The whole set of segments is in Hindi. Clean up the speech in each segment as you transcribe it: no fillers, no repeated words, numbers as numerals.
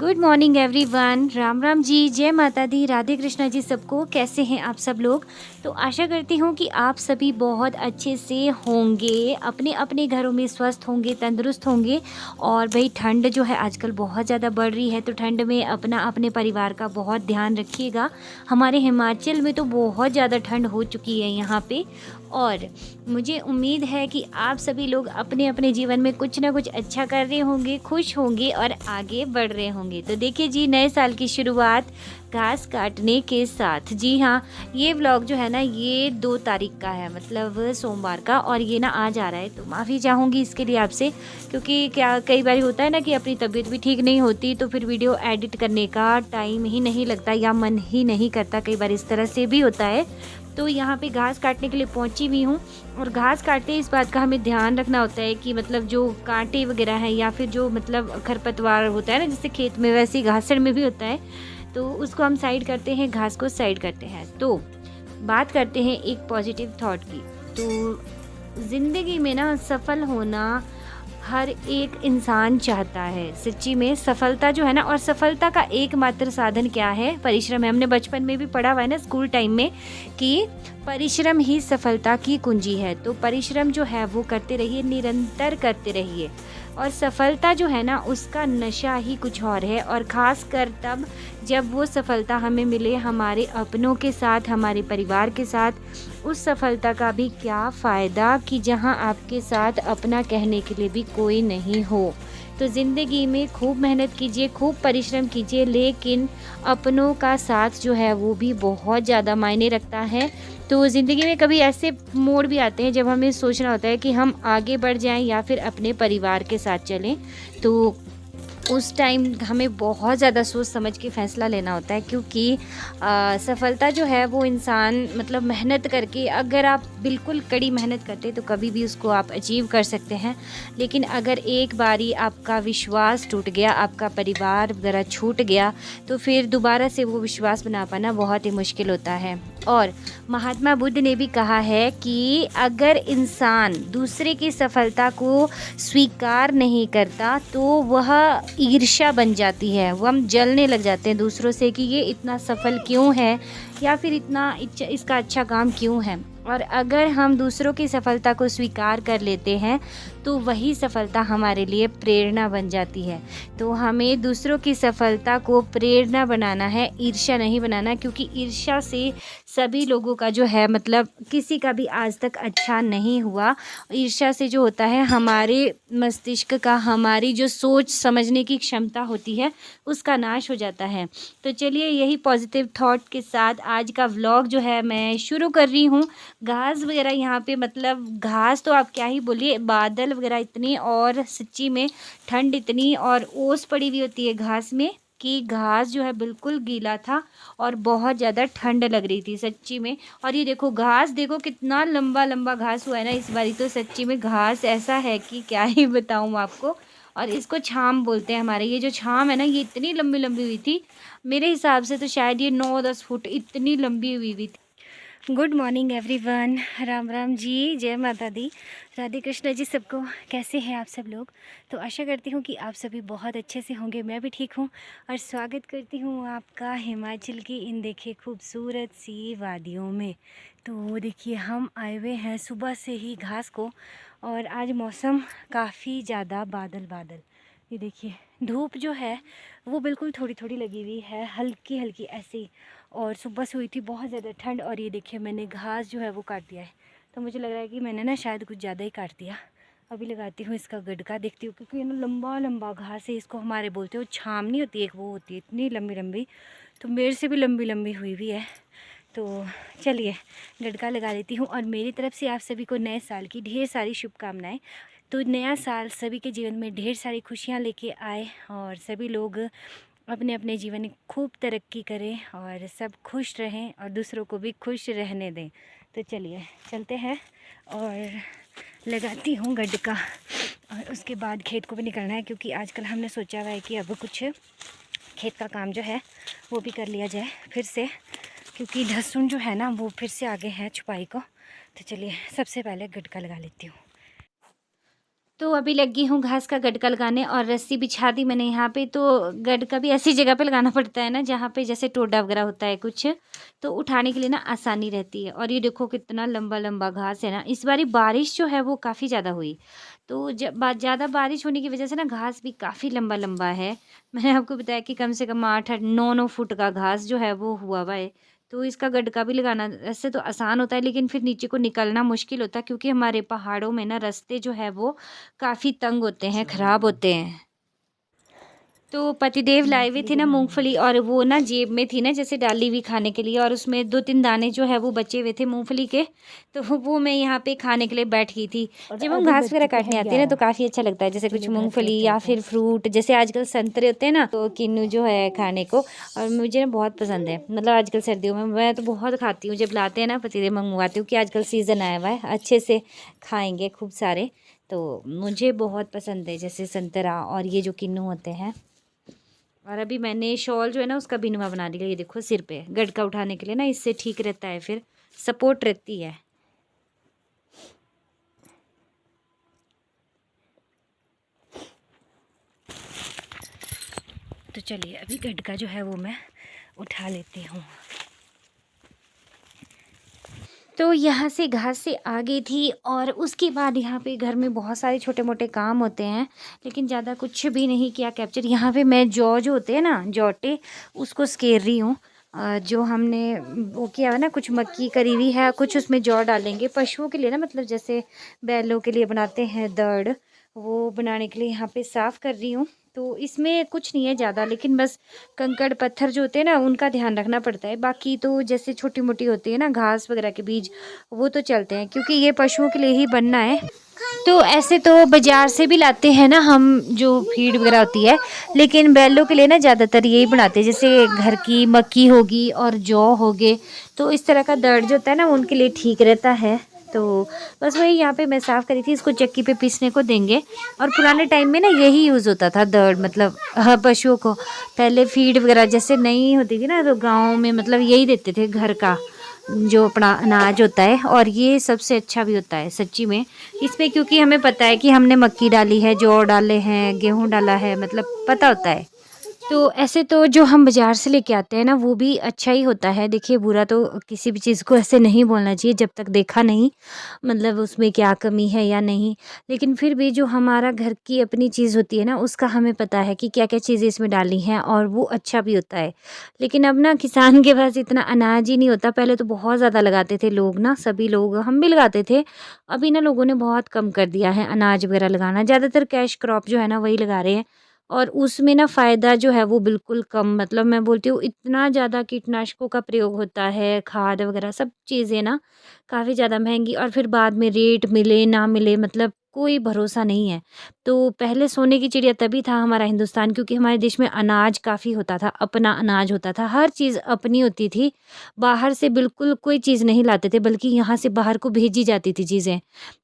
Good morning everyone. Ram Ram ji, जय माता दी, राधे कृष्णा जी सबको। कैसे हैं आप सब लोग? तो आशा करती हूँ कि आप सभी बहुत अच्छे से होंगे, अपने अपने घरों में स्वस्थ होंगे, तंदुरुस्त होंगे। और भाई ठंड जो है आजकल बहुत ज़्यादा बढ़ रही है, तो ठंड में अपना अपने परिवार का बहुत ध्यान रखिएगा। हमारे हिमाचल में तो बहुत ज़्यादा ठंड हो चुकी है यहाँ पे। और मुझे उम्मीद है कि आप सभी लोग अपने अपने जीवन में कुछ ना कुछ अच्छा कर रहे होंगे, खुश होंगे और आगे बढ़ रहे होंगे। तो देखिए जी, नए साल की शुरुआत घास काटने के साथ। जी हाँ, ये व्लॉग जो है ना, ये 2 तारीख का है, मतलब सोमवार का, और ये ना आज आ रहा है। तो माफ़ी चाहूँगी इसके लिए आपसे, क्योंकि क्या कई बार होता है ना कि अपनी तबीयत भी ठीक नहीं होती, तो फिर वीडियो एडिट करने का टाइम ही नहीं लगता या मन ही नहीं करता, कई बार इस तरह से भी होता है। तो यहाँ पे घास काटने के लिए पहुँची हुई हूँ। और घास काटते इस बात का हमें ध्यान रखना होता है कि मतलब जो कांटे वगैरह हैं या फिर जो मतलब खरपतवार होता है ना, जैसे खेत में, वैसे ही घासड़ में भी होता है, तो उसको हम साइड करते हैं, घास को साइड करते हैं। तो बात करते हैं एक पॉजिटिव थॉट की। तो ज़िंदगी में ना सफल होना हर एक इंसान चाहता है, सच्ची में। सफलता जो है ना, और सफलता का एकमात्र साधन क्या है? परिश्रम है। हमने बचपन में भी पढ़ा हुआ है ना, स्कूल टाइम में, कि परिश्रम ही सफलता की कुंजी है। तो परिश्रम जो है वो करते रहिए, निरंतर करते रहिए। और सफलता जो है ना, उसका नशा ही कुछ और है। और ख़ास कर तब जब वो सफलता हमें मिले हमारे अपनों के साथ, हमारे परिवार के साथ। उस सफलता का भी क्या फ़ायदा कि जहां आपके साथ अपना कहने के लिए भी कोई नहीं हो। तो ज़िंदगी में खूब मेहनत कीजिए, खूब परिश्रम कीजिए, लेकिन अपनों का साथ जो है वो भी बहुत ज़्यादा मायने रखता है। तो ज़िंदगी में कभी ऐसे मोड़ भी आते हैं जब हमें सोचना होता है कि हम आगे बढ़ जाएं या फिर अपने परिवार के साथ चलें। तो उस टाइम हमें बहुत ज़्यादा सोच समझ के फ़ैसला लेना होता है, क्योंकि सफलता जो है वो इंसान मतलब मेहनत करके, अगर आप बिल्कुल कड़ी मेहनत करते तो कभी भी उसको आप अचीव कर सकते हैं। लेकिन अगर एक बारी आपका विश्वास टूट गया, आपका परिवार वगैरह छूट गया, तो फिर दोबारा से वो विश्वास बना पाना बहुत ही मुश्किल होता है। और महात्मा बुद्ध ने भी कहा है कि अगर इंसान दूसरे की सफलता को स्वीकार नहीं करता तो वह ईर्ष्या बन जाती है। वो हम जलने लग जाते हैं दूसरों से कि ये इतना सफल क्यों है, या फिर इतना इसका अच्छा काम क्यों है। और अगर हम दूसरों की सफलता को स्वीकार कर लेते हैं तो वही सफलता हमारे लिए प्रेरणा बन जाती है। तो हमें दूसरों की सफलता को प्रेरणा बनाना है, ईर्ष्या नहीं बनाना, क्योंकि ईर्ष्या से सभी लोगों का जो है, मतलब किसी का भी आज तक अच्छा नहीं हुआ। ईर्ष्या से जो होता है, हमारे मस्तिष्क का, हमारी जो सोच समझने की क्षमता होती है, उसका नाश हो जाता है। तो चलिए, यही पॉजिटिव थॉट के साथ आज का व्लॉग जो है मैं शुरू कर रही हूँ। घास वगैरह यहाँ पे, मतलब घास तो आप क्या ही बोलिए, बादल वगैरह इतनी, और सच्ची में ठंड इतनी, और ओस पड़ी हुई होती है घास में, कि घास जो है बिल्कुल गीला था और बहुत ज़्यादा ठंड लग रही थी सच्ची में। और ये देखो घास, देखो कितना लंबा लंबा घास हुआ है ना इस बारी। तो सच्ची में घास ऐसा है कि क्या ही बताऊँ आपको। और इसको छाम बोलते हैं हमारे। ये जो छाम है ना, ये इतनी लंबी लंबी हुई थी, मेरे हिसाब से तो शायद ये 9-10 फुट इतनी लंबी हुई थी। Good morning everyone. Ram Ram ji, जय माता दी, राधे कृष्णा जी सबको। कैसे हैं आप सब लोग? तो आशा करती हूँ कि आप सभी बहुत अच्छे से होंगे। मैं भी ठीक हूँ और स्वागत करती हूँ आपका हिमाचल की इन देखिए खूबसूरत सी वादियों में। तो देखिए, हम आए हुए हैं सुबह से ही घास को, और आज मौसम काफ़ी ज़्यादा बादल बादल। ये देखिए, धूप जो है वो बिल्कुल थोड़ी थोड़ी लगी हुई है, हल्की हल्की ऐसे ही। और सुबह से हुई थी बहुत ज़्यादा ठंड। और ये देखिए, मैंने घास जो है वो काट दिया है। तो मुझे लग रहा है कि मैंने ना शायद कुछ ज़्यादा ही काट दिया। अभी लगाती हूँ इसका गड़का, देखती हूँ, क्योंकि ये ना लंबा लंबा घास है। इसको हमारे बोलते हो छाम, नहीं होती एक, वो होती है इतनी लंबी लंबी, तो मेरे से भी लंबी लंबी हुई हुई है। तो चलिए, गड़का लगा लेती हूँ। और मेरी तरफ से आप सभी को नए साल की ढेर सारी शुभकामनाएँ। तो नया साल सभी के जीवन में ढेर सारी खुशियाँ लेके आए, और सभी लोग अपने अपने जीवन में खूब तरक्की करें, और सब खुश रहें, और दूसरों को भी खुश रहने दें। तो चलिए चलते हैं और लगाती हूँ गड्ढा। और उसके बाद खेत को भी निकलना है, क्योंकि आजकल हमने सोचा हुआ है कि अब कुछ खेत का काम जो है वो भी कर लिया जाए फिर से, क्योंकि लहसुन जो है ना वो फिर से आगे है छुपाई को। तो चलिए, सबसे पहले गड्ढा लगा लेती हूँ। तो अभी लगी हूँ घास का गटका लगाने और रस्सी बिछा दी मैंने यहाँ पे। तो गटका भी ऐसी जगह पे लगाना पड़ता है ना जहाँ पे जैसे टोडा वगैरह होता है कुछ, तो उठाने के लिए ना आसानी रहती है। और ये देखो कितना लंबा लंबा घास है ना। इस बारी बारिश जो है वो काफ़ी ज़्यादा हुई, तो जब ज़्यादा बारिश होने की वजह से ना घास भी काफ़ी लंबा लंबा है। मैंने आपको बताया कि कम से कम 8-9 फुट का घास जो है वो हुआ है। तो इसका गटका भी लगाना ऐसे तो आसान होता है, लेकिन फिर नीचे को निकलना मुश्किल होता है, क्योंकि हमारे पहाड़ों में ना रास्ते जो है वो काफ़ी तंग होते हैं, ख़राब होते हैं। तो पतिदेव लाए हुए थे ना मूंगफली, और वो ना जेब में थी ना जैसे डाली हुई खाने के लिए, और उसमें 2-3 दाने जो है वो बचे हुए थे मूंगफली के। तो वो मैं यहाँ पे खाने के लिए बैठ गई थी। जब हम घास वगैरह काटने आते हैं ना तो काफ़ी अच्छा लगता है, जैसे कुछ मूंगफली या फिर फ्रूट, जैसे आजकल संतरे होते हैं ना, तो किन्नू जो है खाने को, और मुझे ना बहुत पसंद है। मतलब आजकल सर्दियों में मैं तो बहुत खाती हूँ, जब लाते हैं ना पतिदेव मंगवाती हूँ कि आजकल सीज़न आया हुआ है, अच्छे से खाएंगे खूब सारे। तो मुझे बहुत पसंद है जैसे संतरा और ये जो किन्नू होते हैं। और अभी मैंने शॉल जो है ना उसका बिनवा बना दिया, ये देखो सिर पे गटका उठाने के लिए ना, इससे ठीक रहता है, फिर सपोर्ट रहती है। तो चलिए अभी गटका जो है वो मैं उठा लेती हूँ। तो यहाँ से घास से आ गई थी, और उसके बाद यहाँ पे घर में बहुत सारे छोटे मोटे काम होते हैं, लेकिन ज़्यादा कुछ भी नहीं किया कैप्चर। यहाँ पे मैं जौ जो होते हैं ना जौटे, उसको स्केर रही हूँ। जो हमने वो किया है ना, कुछ मक्की करी हुई है, कुछ उसमें जौ डालेंगे पशुओं के लिए ना, मतलब जैसे बैलों के लिए बनाते हैं दड़, वो बनाने के लिए यहाँ पे साफ़ कर रही हूँ। तो इसमें कुछ नहीं है ज़्यादा, लेकिन बस कंकड़ पत्थर जो होते हैं ना उनका ध्यान रखना पड़ता है। बाकी तो जैसे छोटी मोटी होती है ना घास वगैरह के बीज, वो तो चलते हैं, क्योंकि ये पशुओं के लिए ही बनना है। तो ऐसे तो बाज़ार से भी लाते हैं ना हम, जो फीड वगैरह होती है, लेकिन बैलों के लिए ना ज़्यादातर यही बनाते हैं, जैसे घर की मक्की होगी और जौ हो गए, तो इस तरह का दर्द जो होता है ना उनके लिए ठीक रहता है। तो बस वही यहाँ पे मैं साफ़ करी थी, इसको चक्की पे पीसने को देंगे। और पुराने टाइम में ना यही यूज़ होता था दर्द, मतलब पशुओं को पहले फीड वगैरह जैसे नहीं होती थी ना, तो गाँव में मतलब यही देते थे घर का जो अपना अनाज होता है, और ये सबसे अच्छा भी होता है सच्ची में इसमें, क्योंकि हमें पता है कि हमने मक्की डाली है, जौ डाले हैं, गेहूं डाला है, मतलब पता होता है। तो ऐसे तो जो हम बाज़ार से लेके आते हैं ना वो भी अच्छा ही होता है। देखिए बुरा तो किसी भी चीज़ को ऐसे नहीं बोलना चाहिए जब तक देखा नहीं, मतलब उसमें क्या कमी है या नहीं। लेकिन फिर भी जो हमारा घर की अपनी चीज़ होती है ना उसका हमें पता है कि क्या क्या चीज़ें इसमें डाली हैं, और वो अच्छा भी होता है। लेकिन अब ना किसान के पास इतना अनाज ही नहीं होता। पहले तो बहुत ज़्यादा लगाते थे लोग ना, सभी लोग, हम भी लगाते थे। अभी ना लोगों ने बहुत कम कर दिया है अनाज वगैरह लगाना, ज़्यादातर कैश क्रॉप जो है ना वही लगा रहे हैं। और उसमें ना फ़ायदा जो है वो बिल्कुल कम, मतलब मैं बोलती हूँ इतना ज़्यादा कीटनाशकों का प्रयोग होता है, खाद वगैरह सब चीज़ें ना काफ़ी ज़्यादा महँगी, और फिर बाद में रेट मिले ना मिले, मतलब कोई भरोसा नहीं है। तो पहले सोने की चिड़िया तभी था हमारा हिंदुस्तान, क्योंकि हमारे देश में अनाज काफ़ी होता था, अपना अनाज होता था, हर चीज़ अपनी होती थी। बाहर से बिल्कुल कोई चीज़ नहीं लाते थे, बल्कि यहाँ से बाहर को भेजी जाती थी चीज़ें।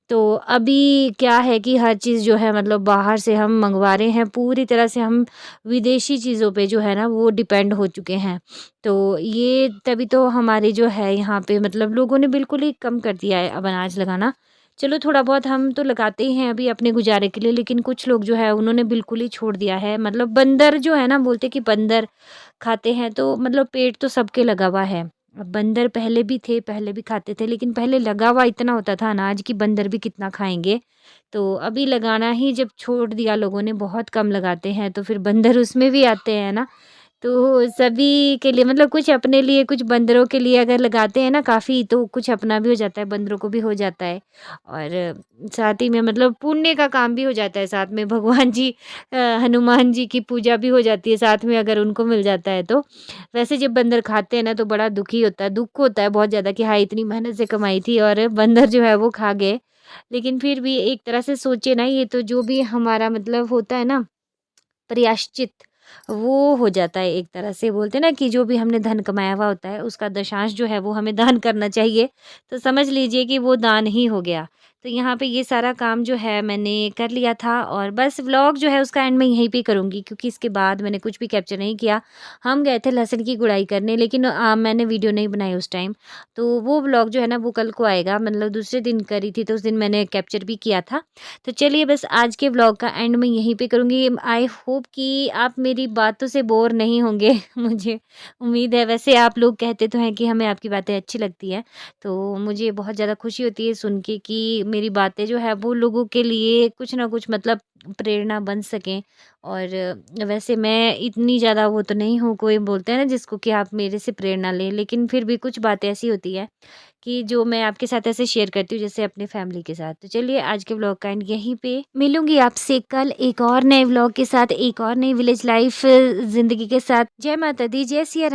तो अभी क्या है कि हर चीज़ जो है मतलब बाहर से हम मंगवा रहे हैं, पूरी तरह से हम विदेशी चीज़ों पे जो है ना वो डिपेंड हो चुके हैं। तो ये तभी तो हमारे जो है यहाँ पे मतलब लोगों ने बिल्कुल ही कम कर दिया है अब अनाज लगाना। चलो थोड़ा बहुत हम तो लगाते ही हैं अभी अपने गुजारे के लिए, लेकिन कुछ लोग जो है उन्होंने बिल्कुल ही छोड़ दिया है। मतलब बंदर जो है ना, बोलते कि बंदर खाते हैं, तो मतलब पेट तो सबके लगा हुआ है। अब बंदर पहले भी थे, पहले भी खाते थे, लेकिन पहले लगा हुआ इतना होता था अनाज कि बंदर भी कितना खाएँगे। तो अभी लगाना ही जब छोड़ दिया लोगों ने, बहुत कम लगाते हैं, तो फिर बंदर उसमें भी आते हैं ना। तो सभी के लिए मतलब कुछ अपने लिए, कुछ बंदरों के लिए अगर लगाते हैं ना काफ़ी, तो कुछ अपना भी हो जाता है, बंदरों को भी हो जाता है, और साथ ही में मतलब पुण्य का काम भी हो जाता है। साथ में भगवान जी हनुमान जी की पूजा भी हो जाती है साथ में, अगर उनको मिल जाता है तो। वैसे जब बंदर खाते हैं ना तो बड़ा दुखी होता है, दुःख होता है बहुत ज़्यादा कि हाँ, इतनी मेहनत से कमाई थी और बंदर जो है वो खा गए। लेकिन फिर भी एक तरह से सोचे ना, ये तो जो भी हमारा मतलब होता है ना प्रायश्चित, वो हो जाता है एक तरह से। बोलते हैं ना कि जो भी हमने धन कमाया हुआ होता है उसका दशांश जो है वो हमें दान करना चाहिए। तो समझ लीजिए कि वो दान ही हो गया। तो यहाँ पे ये सारा काम जो है मैंने कर लिया था और बस व्लॉग जो है उसका एंड मैं यहीं पे करूँगी क्योंकि इसके बाद मैंने कुछ भी कैप्चर नहीं किया। हम गए थे लहसुन की गुड़ाई करने, लेकिन मैंने वीडियो नहीं बनाई उस टाइम। तो वो व्लॉग जो है ना वो कल को आएगा, मतलब दूसरे दिन करी थी तो उस दिन मैंने कैप्चर भी किया था। तो चलिए बस आज के व्लॉग का एंड मैं यहीं पे करूँगी। आई होप कि आप मेरी बातों से बोर नहीं होंगे मुझे उम्मीद है। वैसे आप लोग कहते तो हैं कि हमें आपकी बातें अच्छी लगती हैं, तो मुझे बहुत ज़्यादा खुशी होती है सुन के कि मेरी बातें जो है वो लोगों के लिए कुछ ना कुछ मतलब प्रेरणा बन सकें। और वैसे मैं इतनी ज़्यादा वो तो नहीं हूँ, कोई बोलते हैं ना जिसको कि आप मेरे से प्रेरणा लें, लेकिन फिर भी कुछ बातें ऐसी होती है कि जो मैं आपके साथ ऐसे शेयर करती हूँ जैसे अपनी फैमिली के साथ। तो चलिए आज के व्लॉग का एंड यहीं पे, मिलूंगी आपसे कल एक और नए व्लॉग के साथ, एक और नई विलेज लाइफ ज़िंदगी के साथ। जय माता दी, जय सिया राम।